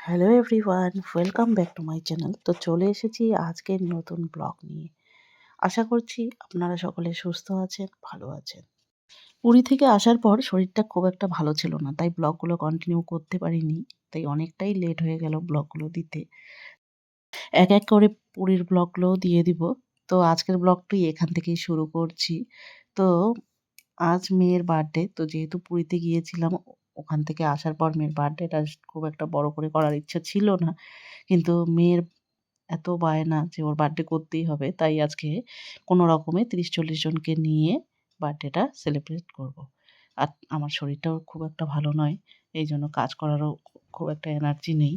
Hello everyone, welcome back to my channel. তো চলে এসেছি আজকের নতুন ব্লগ নিয়ে। আশা করছি আপনারা সকলে সুস্থ আছেন, ভালো আছেন। পুরী থেকে আসার পর শরীরটা খুব একটা ভালো ছিল না, তাই ব্লগগুলো কন্টিনিউ করতে পারিনি। তাই অনেকটাই লেট হয়ে গেল ব্লগগুলো দিতে। এক এক করে পুরীর ব্লগগুলোও দিয়ে দিব। তো আজকের ব্লগটি এখান থেকেই শুরু করছি। তো আজ মেয়ের বার্থডে। তো যেহেতু পুরীতে গিয়েছিলাম, ওখান থেকে আসার পর মেয়ের বার্থডেটা খুব একটা বড় করে করার ইচ্ছা ছিল না। কিন্তু মেয়ের এত বায়না যে ওর বার্থডে করতেই হবে। তাই আজকে কোনো রকমে ৩০-৪০ জনকে নিয়ে বার্থডেটা সেলিব্রেট করব। আর আমার শরীরটাও খুব একটা ভালো নয়। এইজন্য কাজ করারও খুব একটা এনার্জি নেই।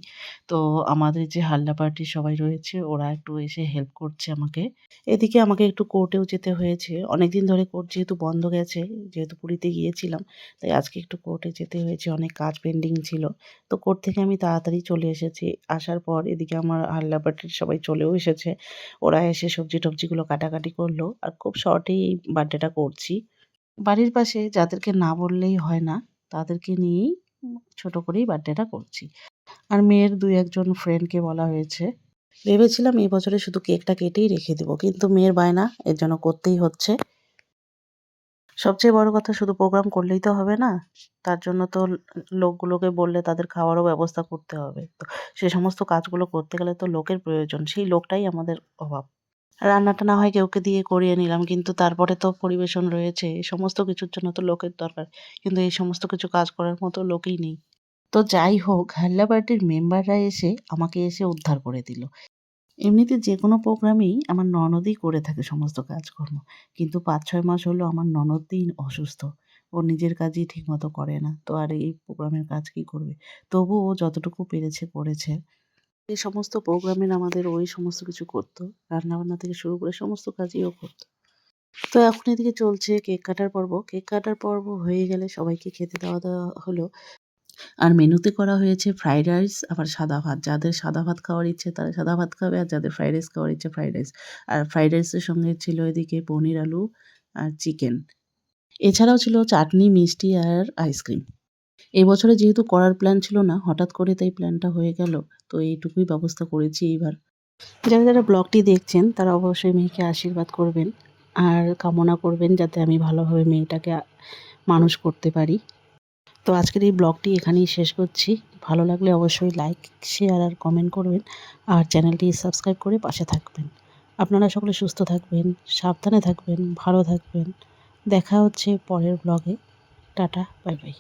তো আমাদের যে হাল্লা পার্টির সবাই রয়েছে ওরা একটু এসে হেল্প করছে আমাকে। এদিকে আমাকে একটু কোর্টেও যেতে হয়েছে। অনেকদিন ধরে কোর্ট যেহেতু বন্ধ গেছে, যেহেতু পুরীতে গিয়েছিলাম, তাই আজকে একটু কোর্টে যেতে হয়েছে। অনেক কাজ পেন্ডিং ছিল। তো কোর্ট থেকে আমি তাড়াতাড়ি চলে এসেছি। আসার পর এদিকে আমার হাল্লা পার্টির সবাই চলেও এসেছে। ওরা এসে সবজি-টবজিগুলো কাটাকাটি করলো। আর খুব শর্টেই এই বার্থডেটা করছি। বাড়ির পাশে যাদেরকে না বললেই হয় না, তাদেরকে নিয়েই ছোট করেই বার্থডেটা করছি। আর মেয়ের ২-১ জন ফ্রেন্ডকে বলা হয়েছে। ভেবেছিলাম এই বছরে শুধু কেকটা কেটেই রেখে দিব। কিন্তু মেয়ের বায়না, এর জন্য করতেই হচ্ছে। সবচেয়ে বড় কথা, শুধু প্রোগ্রাম করলেই তো হবে না। তার জন্য তো লোকগুলোকে বললে তাদের খাওয়ারও ব্যবস্থা করতে হবে। তো সে সমস্ত কাজগুলো করতে গেলে তো লোকের প্রয়োজন। সেই লোকটাই আমাদের অভাব। রান্নাটা না হয় কেউকে দিয়ে করিয়ে নিলাম। কিন্তু তারপরে তো পরিবেশন রয়েছে। এই সমস্ত কিছুর জন্য তো লোকের দরকার। কিন্তু এই সমস্ত কিছু কাজ করার মতো লোকই নেই। তো যাই হোক, হাল্লা পার্টির মেম্বাররা এসে আমাকে উদ্ধার করে দিল। এমনিতে যেকোনো প্রোগ্রামেই আমার ননদই করে থাকে সমস্ত কাজকর্ম। কিন্তু ৫-৬ মাস হলো আমার ননদই অসুস্থ। ও নিজের কাজই ঠিকমতো করে না। তো আর এই প্রোগ্রামের কাজ কি করবে? তবুও ও যতটুকু পেরেছে করেছে। এই সমস্ত প্রোগ্রামের আমাদের ওই সমস্ত কিছু করতো। রান্নাবান্না থেকে শুরু করে সমস্ত কাজই ও করত। তো এখন এদিকে চলছে কেক কাটার পর্ব। কেক কাটার পর্ব হয়ে গেলে সবাইকে খেতে দেওয়া হলো। আর মেনুতে করা হয়েছে ফ্রাইড রাইস, আবার সাদা ভাত। যাদের সাদা ভাত খাওয়ার ইচ্ছে তারা সাদা ভাত খাবে, আর যাদের ফ্রাইড রাইস খাওয়ার ইচ্ছে ফ্রাইড রাইস। আর ফ্রাইড রাইসের সঙ্গে ছিল এদিকে পনির আলু আর চিকেন। এছাড়াও ছিল চাটনি, মিষ্টি আর আইসক্রিম। এবছরে যেহেতু করার প্ল্যান ছিল না, হঠাৎ করে তাই প্ল্যানটা হয়ে গেল। তো এইটুকুই ব্যবস্থা করেছি এইবার। যারা ব্লগটি দেখছেন তারা অবশ্যই মেয়েকে আশীর্বাদ করবেন। আর কামনা করবেন যাতে আমি ভালোভাবে মেয়েটাকে মানুষ করতে পারি। তো আজকের এই ব্লগটি এখানেই শেষ করছি। ভালো লাগলে অবশ্যই লাইক, শেয়ার আর কমেন্ট করবেন। আর চ্যানেলটি সাবস্ক্রাইব করে পাশে থাকবেন। আপনারা সকলে সুস্থ থাকবেন, সাবধানে থাকবেন, ভালো থাকবেন। দেখা হচ্ছে পরের ব্লগে। Tata, bye bye.